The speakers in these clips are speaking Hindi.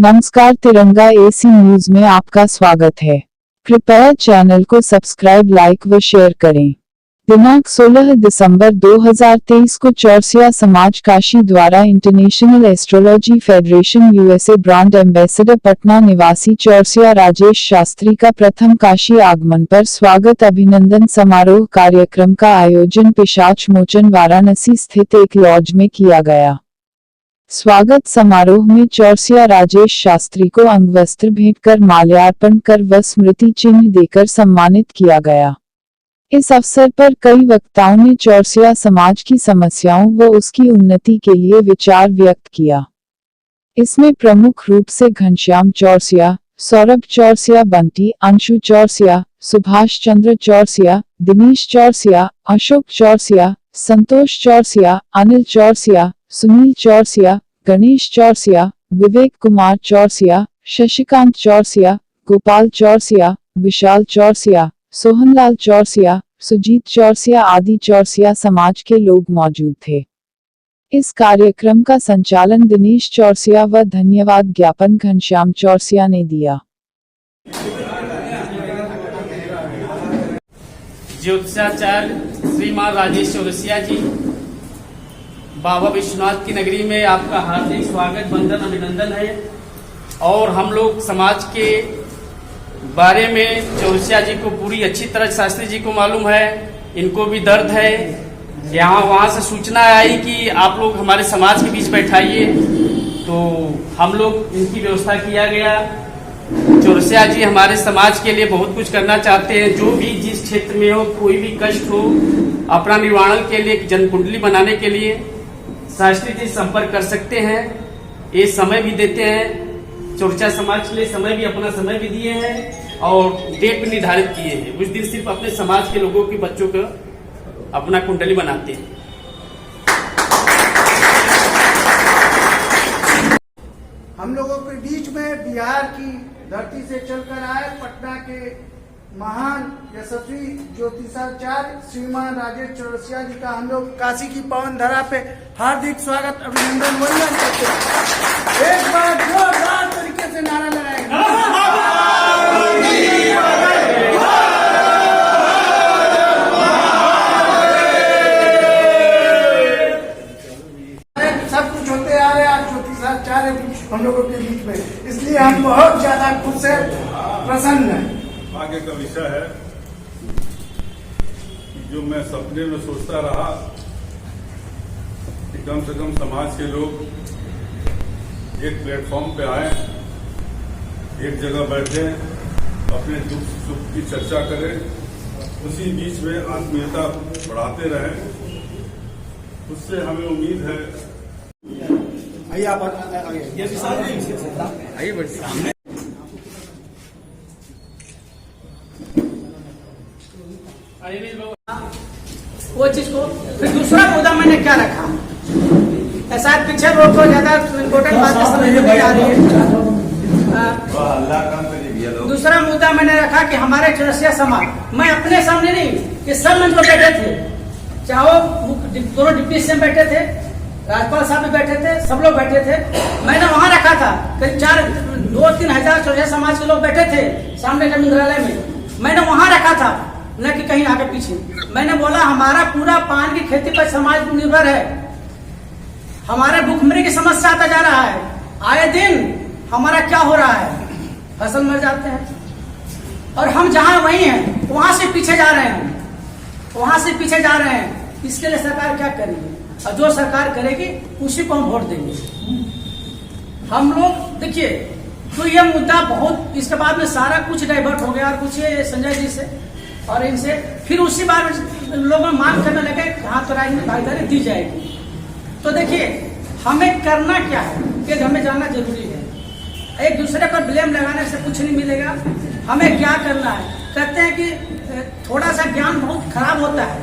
नमस्कार, तिरंगा एसी न्यूज में आपका स्वागत है। कृपया चैनल को सब्सक्राइब, लाइक व शेयर करें। दिनांक 16 दिसंबर 2023 को चौरसिया समाज काशी द्वारा international astrology federation USA brand ambassador Patna निवासी चौरसिया राजेश शास्त्री का प्रथम काशी आगमन पर स्वागत अभिनंदन समारोह कार्यक्रम का आयोजन पिशाच मोचन वाराणसी स्थित एक लॉज में किया गया। स्वागत समारोह में चौरसिया राजेश शास्त्री को अंगवस्त्र भेंट कर माल्यार्पण कर व स्मृति चिन्ह देकर सम्मानित किया गया। इस अवसर पर कई वक्ताओं ने चौरसिया समाज की समस्याओं व उसकी उन्नति के लिए विचार व्यक्त किया। इसमें प्रमुख रूप से घनश्याम चौरसिया, सौरभ चौरसिया, बंटी, अंशु चौरसिया, सुभाष चंद्र चौरसिया, दिनेश चौरसिया, अशोक चौरसिया, संतोष चौरसिया, अनिल चौरसिया, सुनील चौरसिया, गणेश चौरसिया, विवेक कुमार चौरसिया, शशिकांत चौरसिया, गोपाल चौरसिया, विशाल चौरसिया, सोहनलाल चौरसिया, सुजीत चौरसिया आदि चौरसिया समाज के लोग मौजूद थे। इस कार्यक्रम का संचालन दिनेश चौरसिया व धन्यवाद ज्ञापन घनश्याम चौरसिया ने दिया। ज्योतिषाचार्य श्रीमान राजेश चौरसिया जी, बाबा विश्वनाथ की नगरी में आपका हार्दिक स्वागत, वंदन, अभिनंदन है। और हम लोग समाज के बारे में चौरसिया जी को पूरी अच्छी तरह शास्त्री जी को मालूम है, इनको भी दर्द है। यहाँ वहाँ से सूचना आई कि आप लोग हमारे समाज के बीच बैठाइए, तो हम लोग इनकी व्यवस्था किया गया। चौरसिया जी हमारे समाज के लिए बहुत कुछ करना चाहते हैं। जो भी जिस क्षेत्र में हो, कोई भी कष्ट हो, अपना निवारण के लिए, जन्मकुंडली बनाने के लिए शास्त्री जी संपर्क कर सकते हैं। ये समय भी देते हैं, चौरसिया समाज के लिए समय भी, अपना समय भी दिए हैं और डेट भी निर्धारित किए हैं। उस दिन सिर्फ अपने समाज के लोगों के बच्चों को अपना कुंडली बनाते हैं। हम लोगों के बीच में बिहार की धरती से चलकर आए पटना के महान यशस्वी ज्योतिषाचार्य श्रीमान राजेश चौरसिया जी का हम लोग काशी की पावन धरा पे हार्दिक स्वागत, अभिनंदन, वंदन करते हैं। एक बार जोरदार तरीके से नारा लगाएंगे। सब कुछ होते आ रहे आज ज्योतिषाचार्य हम लोगों के बीच में, इसलिए हम बहुत ज्यादा खुश है, प्रसन्न है। आगे का विषय है जो मैं सपने में सोचता रहा कि कम से कम समाज के लोग एक प्लेटफॉर्म पे आए, एक जगह बैठे, अपने दुख सुख की चर्चा करें, उसी बीच में आत्मीयता बढ़ाते रहें। उससे हमें उम्मीद है। आइए आप आइए बढ़िए। वो चीज को फिर दूसरा मुद्दा मैंने क्या रखा, ऐसा पीछे रोको, ज्यादा इम्पोर्टेंट बात समझ में नहीं आ रही है। दूसरा मुद्दा मैंने रखा कि हमारे चौरसिया समाज, मैं अपने सामने नहीं, कि सब मंच पर बैठे थे, चाहे दोनों डिप्टी सीएम बैठे थे, राज्यपाल साहब भी बैठे थे, सब लोग बैठे थे। मैंने वहां रखा था करीब 2-3 हजार चौरसिया समाज के लोग बैठे थे सामने के मंत्रालय में। मैंने वहां रखा था, न कि कहीं आगे पीछे। मैंने बोला हमारा पूरा पान की खेती पर समाज निर्भर है, हमारे भूखमरी की समस्या आता जा रहा है। आए दिन हमारा क्या हो रहा है, फसल मर जाते हैं और हम जहां वहीं हैं, वहां से पीछे जा रहे हैं, वहां से पीछे जा रहे हैं। इसके लिए सरकार क्या करेगी, और जो सरकार करेगी उसी को हम वोट देंगे। हम लोग देखिए, तो ये मुद्दा बहुत, इसके बाद में सारा कुछ डाइवर्ट हो गया और कुछ संजय जी से और इनसे, फिर उसी बार लोग मांग करने लगे हाँ तो राजनीतिक भागीदारी दी जाएगी। तो देखिए हमें करना क्या है, कि हमें जानना जरूरी है। एक दूसरे पर ब्लेम लगाने से कुछ नहीं मिलेगा। हमें क्या करना है, कहते हैं कि थोड़ा सा ज्ञान बहुत खराब होता है,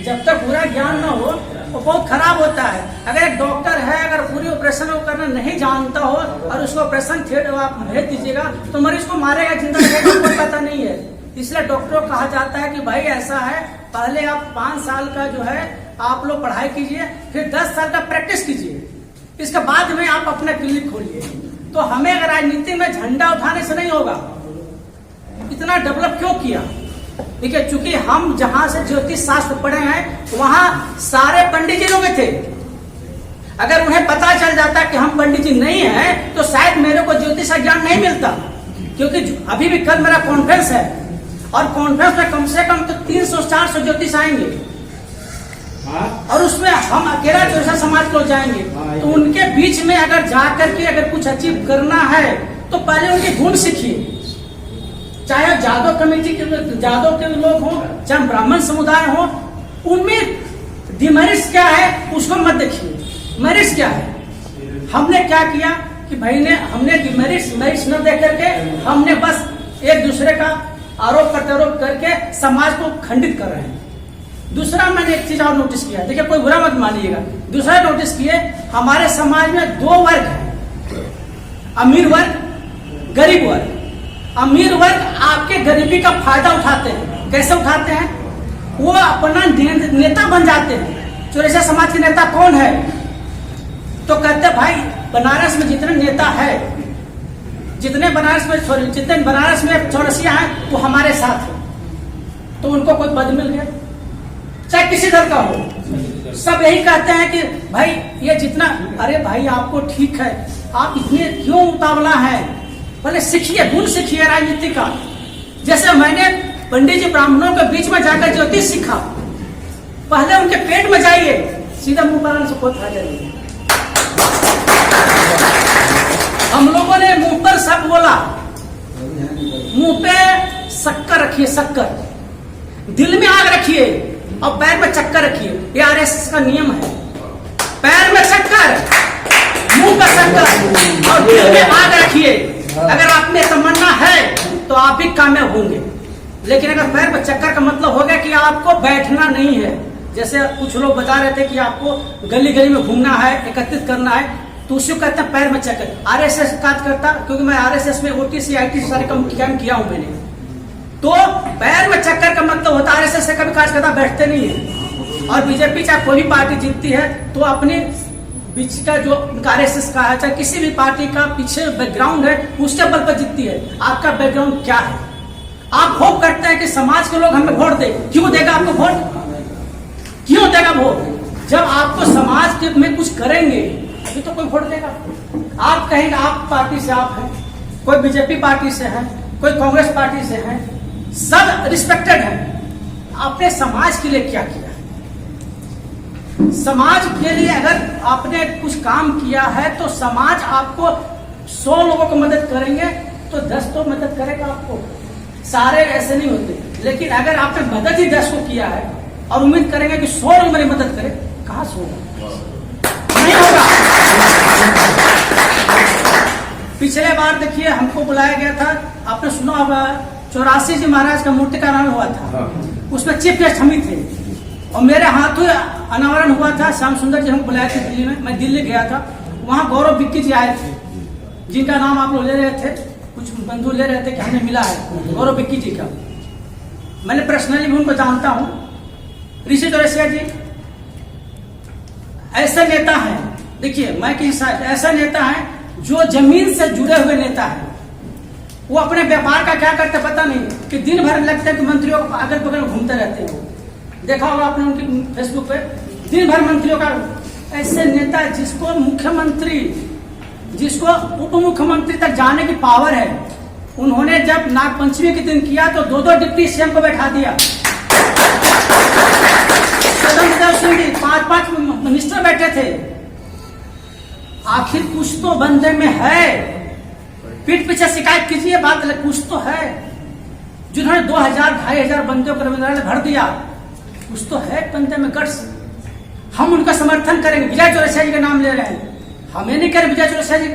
जब तक पूरा ज्ञान न हो वो बहुत खराब होता है। अगर एक डॉक्टर है, अगर पूरी ऑपरेशन वो करना नहीं जानता हो और उसको ऑपरेशन थिएटर आप भेज दीजिएगा तो मरीज को मारेगा, जिंदा रहेगा, कोई पता नहीं है। इसलिए डॉक्टरों को कहा जाता है कि भाई ऐसा है, पहले आप 5 साल का जो है आप लोग पढ़ाई कीजिए, फिर 10 साल का प्रैक्टिस कीजिए, इसके बाद में आप अपना क्लिनिक खोलिए। तो हमें अगर राजनीति में झंडा उठाने से नहीं होगा। इतना डेवलप क्यों किया? देखिए, चूंकि हम जहां से ज्योतिष शास्त्र पढ़े हैं वहां सारे पंडित जी लोग थे। अगर उन्हें पता चल जाता कि हम पंडित जी नहीं हैं तो शायद मेरे को ज्योतिष का ज्ञान नहीं मिलता। क्योंकि अभी भी कल मेरा कॉन्फ्रेंस है और कॉन्फ्रेंस में कम से कम तो 300-400 ज्योतिष आएंगे और उसमें हम अकेला ज्योतिष समाज को जाएंगे। तो उनके बीच में अगर जाकर के अगर कुछ अचीव करना है तो पहले उनके गुण सीखिए। चाहे जादव कमेटी के जादव के लोग हों, चाहे ब्राह्मण समुदाय हो, उनमें डिमेरिट्स क्या है उसको मत देखिए, मेरिट्स क्या है। हमने क्या किया कि भाई ने हमने मेरिट्स न देख करके हमने बस एक दूसरे का आरोप प्रत्यारोप करके समाज को खंडित कर रहे हैं। दूसरा मैंने एक चीज और नोटिस किया, देखिए कोई बुरा मत मानिएगा, दूसरा नोटिस किए हमारे समाज में 2 वर्ग है, अमीर वर्ग, गरीब वर्ग। अमीर वर्ग आपके गरीबी का फायदा उठाते हैं। कैसे उठाते हैं? वो अपना नेता बन जाते हैं। चौरसिया समाज के नेता कौन है? तो कहते भाई बनारस में जितने नेता है, जितने बनारस में चौरसिया हैं वो हमारे साथ है। तो उनको कोई पद मिल गया, चाहे किसी दल का हो, सब यही कहते हैं कि भाई ये जितना, अरे भाई आपको ठीक है, आप इतने क्यों उतावला है? पहले सीखिए, गुण सीखिए राजनीति का। जैसे मैंने पंडित जी ब्राह्मणों के बीच में जाकर ज्योतिष सीखा, पहले उनके पेट में जाइए, सीधा मुंह पर से कोई फायदा नहीं है। हम लोगों ने मुंह पर सब बोला, मुंह पे शक्कर रखिए, शक्कर दिल में आग रखिए और पैर में चक्कर रखिए। ये आरएसएस का नियम है, पैर में चक्कर, मुंह पर शक्कर और दिल में आग रखिए। अगर आप में तमन्ना है तो आप भी कामयाब होंगे। लेकिन अगर पैर पर चक्कर का मतलब हो गया कि आपको बैठना नहीं है, जैसे कुछ लोग बता रहे थे कि आपको गली गली में घूमना है, एकत्रित करना है, तो उसी को कहते हैं पैर में चक्कर। आरएसएस काज करता, क्योंकि मैं आरएसएस में ओटीसी आईटी सारे काम किया हूं मैंने। तो पैर में चक्कर का मतलब होता है आरएसएस से कभी काज करता बैठते नहीं है। और बीजेपी चाहे कोई भी पार्टी जीतती है तो अपने बीच का जो आरएसएस का है, चाहे किसी भी पार्टी का पीछे बैकग्राउंड है उसके बल पर जीतती है। आपका बैकग्राउंड क्या है? आप होप करते हैं कि समाज के लोग हमें वोट दे। क्यों देगा आपको वोट? क्यों देगा वोट? जब आपको समाज के में कुछ करेंगे अभी तो कोई वोट देगा। आप कहेंगे आप पार्टी से आप हैं, कोई बीजेपी पार्टी से है, कोई कांग्रेस पार्टी से है, सब रिस्पेक्टेड है। आपने समाज के लिए क्या किया? समाज के लिए अगर आपने कुछ काम किया है तो समाज आपको 100 लोगों को मदद करेंगे तो 10 तो मदद करेगा आपको। सारे ऐसे नहीं होते। लेकिन अगर आपने मदद ही 10 को किया है और उम्मीद करेंगे कि 100 लोग मेरी मदद करें, कहां से होगा? नहीं होगा। पिछले बार देखिए हमको बुलाया गया था, आपने सुना होगा 84 जी महाराज का मूर्ति का अनावरण हुआ था, उसमें चीफ गेस्ट हम ही थे और मेरे हाथों अनावरण हुआ था। श्याम सुंदर जी हमको बुलाए थे दिल्ली में, मैं दिल्ली गया था। वहां गौरव बिक्की जी आए थे, जिनका नाम आप लोग ले रहे थे, कुछ बंधु ले रहे थे कि हमें मिला है गौरव बिक्की जी का। मैंने पर्सनली भी उनको जानता हूं। ऋषि चौरसिया जी ऐसे नेता हैं, देखिए मैं किस ऐसा नेता है जो जमीन से जुड़े हुए नेता है। वो अपने व्यापार का क्या करते पता नहीं, कि दिन भर लगता है कि मंत्रियों को अगल बगल घूमते रहते हैं। देखा होगा आपने उनकी फेसबुक पे, दिन भर मंत्रियों का। ऐसे नेता जिसको मुख्यमंत्री, जिसको उप मुख्यमंत्री तक जाने की पावर है, उन्होंने जब नागपंचमी के दिन किया तो 2-2 डिप्टी सीएम को बैठा दिया। सदन में 5-5 मिनिस्टर बैठे थे। आखिर कुछ तो बंदे में है। पीठ पीछे शिकायत कीजिए, बात कुछ तो है। जिन्होंने 2000-2500 बंदों को रविंद्र भर दिया, कुछ तो है बंदे में गट्स। हम उनका समर्थन करेंगे। विजय चौरसिया जी का नाम ले रहे हैं, हमें नहीं करें विजय चौरसिया जी।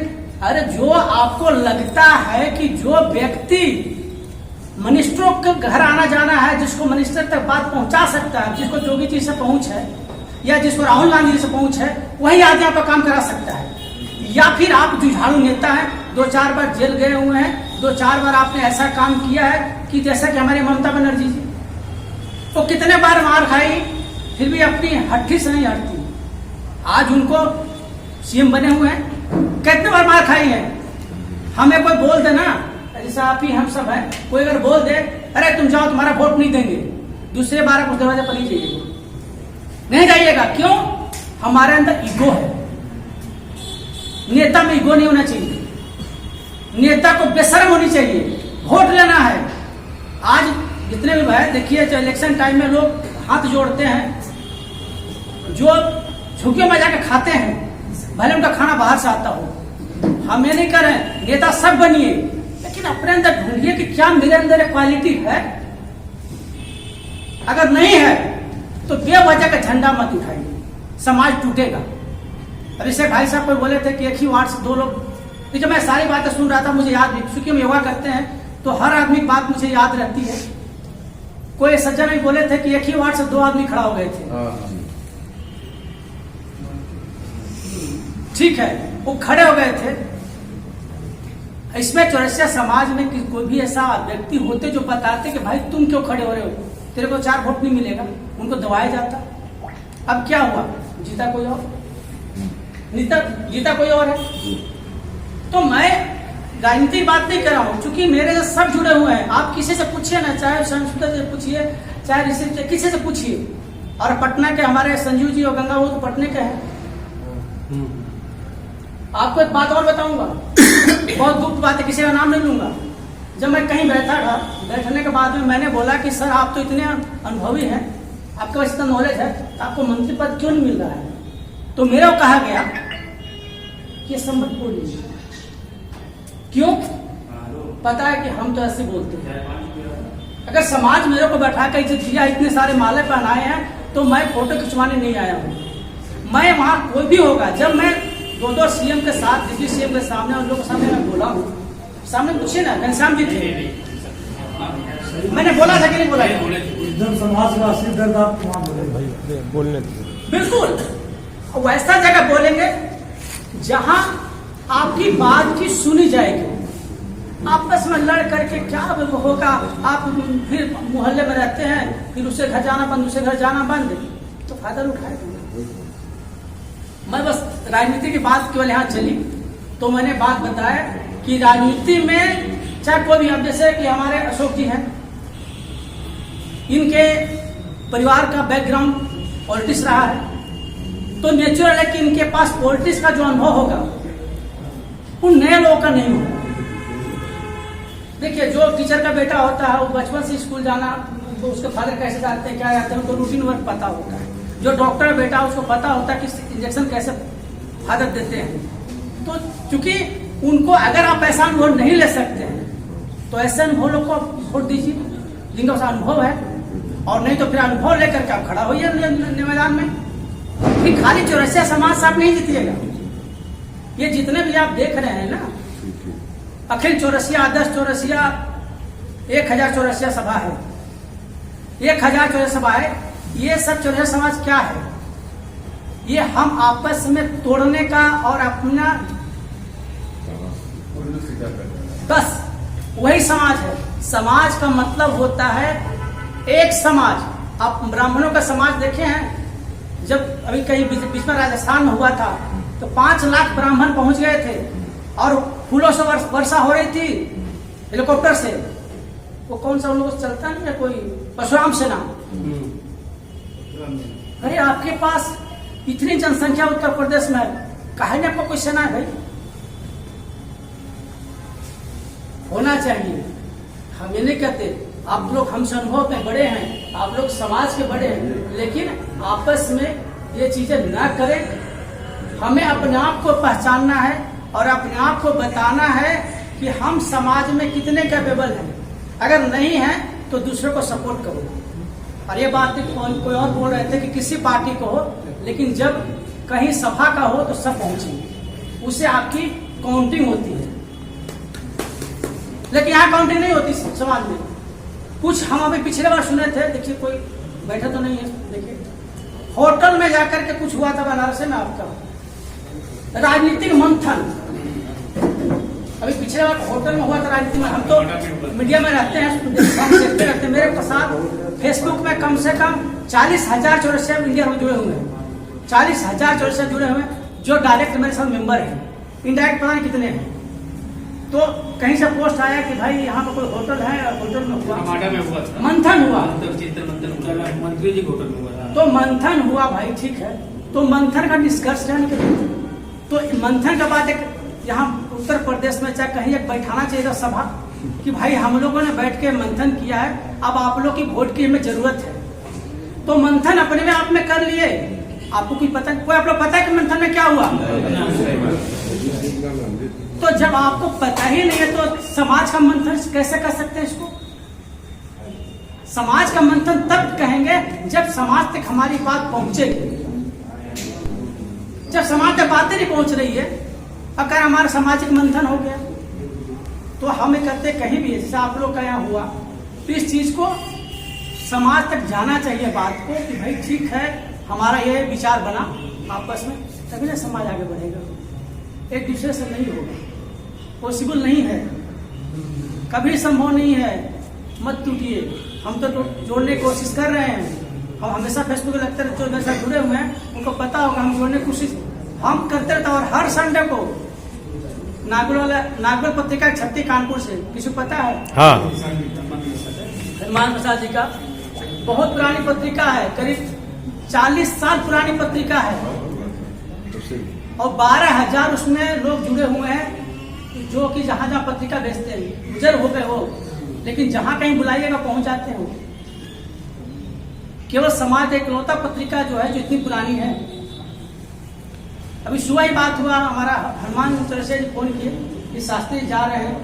अरे जो आपको लगता है कि जो व्यक्ति मिनिस्टरों के घर आना जाना है, जिसको मिनिस्टर तक बात पहुंचा सकता है, जिसको योगी जी से पहुंच है या जिसको राहुल गांधी जी से पहुंच है, वही आदमी आपका काम करा सकता है। या फिर आप जुझारू नेता है, 2-4 बार जेल गए हुए हैं, 2-4 बार आपने ऐसा काम किया है कि जैसा कि हमारी ममता बनर्जी जी, तो कितने बार मार खाई फिर भी अपनी हट्टी से नहीं हटती। आज उनको सीएम बने हुए हैं, कितने बार मार खाई है, हमें कोई बोल दे ना, जैसे आप ही हम सब हैं, कोई अगर बोल दे अरे तुम जाओ तुम्हारा वोट नहीं देंगे, दूसरे बार आप उस दरवाजे पर नहीं जाइएगा, नहीं जाइएगा। क्यों? हमारे अंदर ईगो है। नेता में ईगो नहीं होना चाहिए, नेता को बेशर्म होनी चाहिए, वोट लेना है। आज जितने भी भाई देखिए, जो इलेक्शन टाइम में लोग हाथ जोड़ते हैं, जो झुकियों में जाके खाते हैं, भले उनका खाना बाहर से आता हो, हम ये नहीं कर रहे हैं, नेता सब बनिए, लेकिन अपने अंदर ढूंढिए कि क्या मेरे अंदर एक क्वालिटी है। अगर नहीं है तो बेवजह का झंडा मत उठाइए, समाज टूटेगा। अब इससे भाई साहब कोई बोले थे कि एक ही वार्ड से 2 लोग, देखिए मैं सारी बातें सुन रहा था, मुझे याद भी, क्योंकि हम योगा करते हैं तो हर आदमी की बात मुझे याद रहती है। कोई सज्जन भी बोले थे कि एक ही वार्ड से 2 आदमी खड़ा हो गए थे, ठीक है, वो खड़े हो गए थे। इसमें चौरसिया समाज में कोई भी ऐसा व्यक्ति होते जो बताते कि भाई तुम क्यों खड़े हो रहे हो, तेरे को 4 वोट नहीं मिलेगा, उनको दबाया जाता। अब क्या हुआ? जीता कोई और, जीता कोई और है। तो मैं राजनीति बात नहीं कर रहा हूं, क्योंकि मेरे से सब जुड़े हुए हैं। आप किसी से पूछिए ना, चाहे संस्कृत से पूछिए, चाहे ऋषि से, किसी से पूछिए। और पटना के हमारे संजू जी और गंगा वो तो पटने के हैं। आपको एक बात और बताऊंगा, बहुत गुप्त बात है, किसी का नाम नहीं लूंगा। जब मैं कहीं बैठा था, बैठने के बाद में मैंने बोला कि सर आप तो इतने अनुभवी हैं, आपके पास इतना नॉलेज है, तो आपको मंत्री पद क्यों नहीं मिल रहा है? तो मेरे को कहा गया कि संबंध बोलिए। क्यों? पता है कि हम तो ऐसे बोलते हैं। अगर समाज मेरे को बैठा कर इज्जत दिया, इतने सारे माले पहनाए हैं, तो मैं फोटो खिंचवाने नहीं आया हूँ। मैं वहां कोई भी होगा, जब मैं 2 सीएम के साथ, डिप्टी सीएम के सामने, उन लोगों के सामने मैं बोला हूँ, सामने पूछिए ना, घनश्याम जी थे, मैंने बोला था कि नहीं बोला? एकदम समाज का असली दर्द आप वहाँ बोले बोलने बिल्कुल वैसा जगह बोलेंगे जहां आपकी बात की सुनी जाएगी। आपस में लड़ करके क्या होगा? आप फिर मोहल्ले में रहते हैं, फिर उससे घर जाना बंद, दूसरे घर जाना बंद, तो फायदा उठाएगा। मैं बस राजनीति की बात केवल यहाँ चली तो मैंने बात बताया कि राजनीति में चाहे कोई भी, अब जैसे कि हमारे अशोक जी हैं, इनके परिवार का बैकग्राउंड पॉलिटिक्स रहा है, तो नेचुरल है कि इनके पास पॉलिटिक्स का जो अनुभव होगा वो नए लोगों का नहीं होगा। देखिए, जो टीचर का बेटा होता है वो बचपन से स्कूल जाना, तो उसके फादर कैसे जाते हैं, क्या जाते हैं, उनको रूटीन वर्क पता होता है। जो डॉक्टर का बेटा उसको पता होता है कि इंजेक्शन कैसे फादर देते हैं। तो चूंकि उनको अगर आप ऐसा अनुभव नहीं ले सकते हैं तो ऐसे अनुभव लोग को वोट दीजिए जिनका उसका अनुभव है, और नहीं तो फिर अनुभव लेकर के आप खड़ा होइए मैदान में। फिर खाली चौरसिया समाज से आप नहीं जीतिएगा। ये जितने भी आप देख रहे हैं ना, अखिल चौरसिया, आदर्श चौरसिया, 1000 चौरसिया सभा है, 1000 चौरसिया सभा है, ये सब चौरसिया समाज क्या है? ये हम आपस में तोड़ने का और अपना, बस वही समाज है। समाज का मतलब होता है एक समाज। आप ब्राह्मणों का समाज देखे हैं? जब अभी कहीं बीच में राजस्थान में हुआ था तो 5 लाख ब्राह्मण पहुंच गए थे और फूलों से वर्षा हो रही थी हेलीकॉप्टर से। वो कौन सा उन लोगों से चलता नहीं है, कोई परशुराम सेना। अरे आपके पास इतनी जनसंख्या उत्तर प्रदेश में, काहे नहीं आपको कोई सेना है भाई? होना चाहिए। हम ये नहीं कहते, आप लोग हमसे अनुभव में बड़े हैं, आप लोग समाज के बड़े हैं, लेकिन आपस में ये चीजें ना करें। हमें अपने आप को पहचानना है और अपने आप को बताना है कि हम समाज में कितने कैपेबल हैं। अगर नहीं है तो दूसरों को सपोर्ट करो। और ये बात कोई और बोल रहे थे कि किसी पार्टी को हो, लेकिन जब कहीं सभा का हो तो सब पहुंचेंगे, उससे आपकी काउंटिंग होती है। लेकिन यहाँ काउंटिंग नहीं होती समाज में। कुछ हम अभी पिछले बार सुने थे, देखिए कोई बैठा तो नहीं है, देखिए होटल में जाकर के कुछ हुआ था बनारस में, आपका राजनीतिक मंथन। अभी पिछले बार होटल में हुआ था राजनीति में। हम तो मीडिया में रहते हैं, हम देखते रहते हैं। मेरे साथ फेसबुक में कम से कम 40,000 चौरसिया इंडिया में जुड़े हुए हैं, 40,000 चौरसिया जुड़े हुए हैं, जो डायरेक्ट मेरे साथ मेंबर हैं। इनडायरेक्ट पता नहीं कितने हैं। तो कहीं से पोस्ट आया कि भाई यहाँ पर कोई होटल है, होटल में हुआ टमाटर में हुआ था मंथन हुआ, मंत्री जी होटल में हुआ था। तो मंथन हुआ भाई, ठीक है, तो मंथन का निष्कर्ष क्या निकला? तो मंथन के बाद एक यहाँ उत्तर प्रदेश में चाहे कहीं एक बैठाना चाहिए था सभा कि भाई हम लोगों ने बैठ के मंथन किया है, अब आप लोग की वोट की हमें जरूरत है। तो मंथन अपने में आप में कर लिए, आपको कोई पता, कोई आप लोग पता है कि मंथन में क्या हुआ? तो जब आपको पता ही नहीं है तो समाज का मंथन कैसे कर सकते हैं इसको? समाज का मंथन तब कहेंगे जब समाज तक हमारी बात पहुंचेगी। जब समाज तक बातें नहीं पहुंच रही है, अगर हमारा सामाजिक मंथन हो गया तो हम कहते कहीं भी, जैसे आप लोग का यहाँ हुआ, तो इस चीज को समाज तक जाना चाहिए बात को कि भाई ठीक है, हमारा ये विचार बना आपस में, तभी ना समाज आगे बढ़ेगा। एक दूसरे से नहीं होगा, पॉसिबल नहीं है, कभी संभव नहीं है। मत टूटिए, हम तो जोड़ने की कोशिश कर रहे हैं। हम हमेशा फेसबुक लगते रहते, जो मेरे साथ जुड़े हुए हैं उनको पता होगा, हम जोड़ने की कोशिश हम करते रहते हैं। और हर संडे को नागपुर पत्रिका छत्ती कानपुर से, किसी को पता है? हाँ, हनुमान प्रसाद जी का बहुत पुरानी पत्रिका है, करीब 40 साल पुरानी पत्रिका है, और 12,000 उसमें लोग जुड़े हुए हैं जो कि जहां जहां पत्रिका बेचते हैं, गुजर हो गए हो, लेकिन जहां कहीं बुलाइएगा पहुंच जाते हो। केवल समाज एकलौता पत्रिका जो है, जो इतनी पुरानी है। अभी सुबह ही बात हुआ, हमारा हनुमान चौरसिया जी फोन किए कि शास्त्री जा रहे हैं,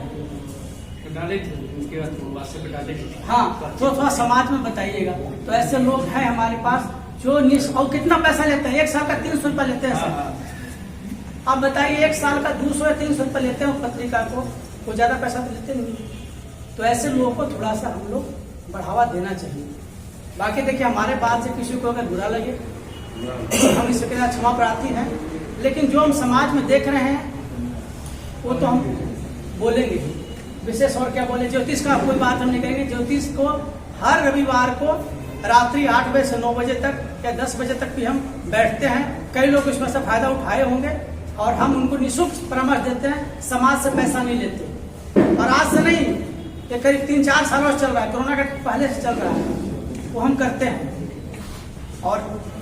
डाले थे उनके बाद व्हाट्सएप पे डाले थे। हाँ, तो थोड़ा समाज में बताइएगा। तो ऐसे लोग हैं हमारे पास जो और कितना पैसा लेते हैं? 1 साल का 300 रुपया लेते हैं सर। आप बताइए, 1 साल का 200 या 300 रुपया लेते हैं पत्रिका को, कोई ज्यादा पैसा तो लेते नहीं। तो ऐसे लोगों को थोड़ा सा हम लोग बढ़ावा देना चाहिए। बाकी देखिए, हमारे बात से किसी को अगर बुरा लगे तो हम इसके लिए क्षमा प्रार्थी हैं, लेकिन जो हम समाज में देख रहे हैं वो तो हम बोलेंगे। विशेष और क्या बोले, ज्योतिष का कोई बात हम नहीं कहेंगे। ज्योतिष को हर रविवार को रात्रि 8 बजे से 9 बजे तक या 10 बजे तक भी हम बैठते हैं। कई लोग इसमें से फायदा उठाए होंगे, और हम उनको निःशुल्क परामर्श देते हैं, समाज से पैसा नहीं लेते। और आज से नहीं, ये करीब 3-4 सालों से चल रहा है, कोरोना के पहले से चल रहा है, वो हम करते हैं। और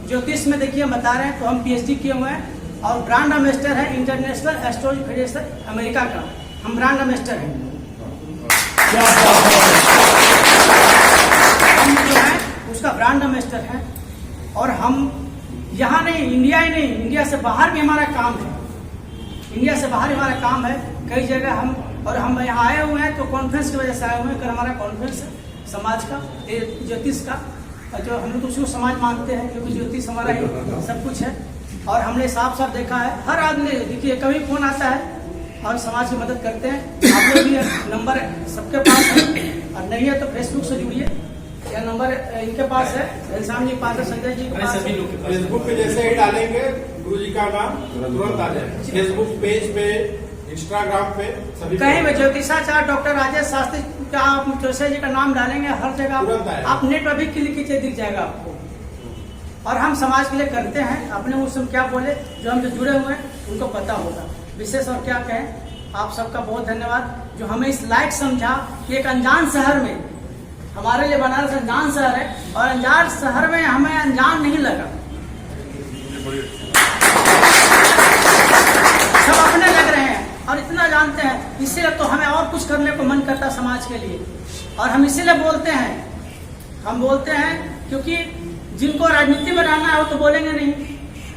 ज्योतिष में देखिए हम बता रहे हैं, तो हम PhD किए हुए हैं, और ब्रांड एम्बेसडर है इंटरनेशनल एस्ट्रोलॉजी फेडरेशन अमेरिका का, हम ब्रांड एम्बेसडर हैं। हम जो है उसका ब्रांड एम्बेसडर है, और हम यहाँ नहीं, इंडिया ही नहीं, इंडिया से बाहर भी हमारा काम है। इंडिया से बाहर हमारा काम है कई जगह हम, और हम यहाँ आए हुए हैं तो कॉन्फ्रेंस की वजह से आए हुए हैं। कल हमारा कॉन्फ्रेंस है समाज का, ज्योतिष का, जो हम लोग उसको समाज मानते हैं, क्योंकि ज्योतिष हमारा ही सब कुछ है। और हमने साफ साफ देखा है, हर आदमी देखिए, कभी फोन आता है और समाज की मदद करते हैं। आप लोग भी नंबर सबके पास है, और नहीं है तो फेसबुक से जुड़िए, या नंबर इनके पास है, घनश्याम जी पास है, संजय जी के पास है। फेसबुक पे जैसे ही डालेंगे गुरुजी का नाम तुरंत आ जाए, फेसबुक पेज पे, इंस्टाग्राम पे, सभी कहीं भी ज्योतिषाचार्य डॉक्टर राजेश शास्त्री का आप चौरसिया जी का नाम डालेंगे, हर जगह आप नेट पर भी क्लिक कीजिए, दिख जाएगा आपको। और हम समाज के लिए करते हैं, अपने मुंह से क्या बोले, जो हम जो जुड़े हुए हैं उनको पता होगा। विशेष और क्या कहें, आप सबका बहुत धन्यवाद जो हमें इस लायक समझा कि एक अनजान शहर में, हमारे लिए बनारस अनजान शहर है, और अनजान शहर में हमें अनजान नहीं लगा, सब अपने लग रहे हैं और इतना जानते हैं। इसीलिए तो हमें और कुछ करने को मन करता समाज के लिए, और हम इसीलिए बोलते हैं। हम बोलते हैं क्योंकि जिनको राजनीति में रहना है वो तो बोलेंगे नहीं।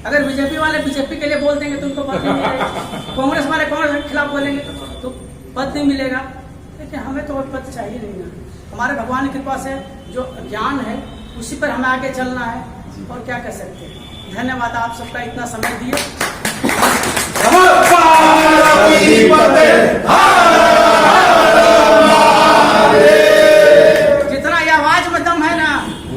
अगर बीजेपी वाले बीजेपी के लिए बोल देंगे तो उनको पद नहीं मिलेगा, कांग्रेस वाले कांग्रेस के खिलाफ बोलेंगे तो पद नहीं मिलेगा। लेकिन हमें तो पद चाहिए नहीं ना, हमारे भगवान की कृपा से जो ज्ञान है उसी पर हमें आगे चलना है, और क्या कर सकते हैं। धन्यवाद आप सबका इतना समय दिए।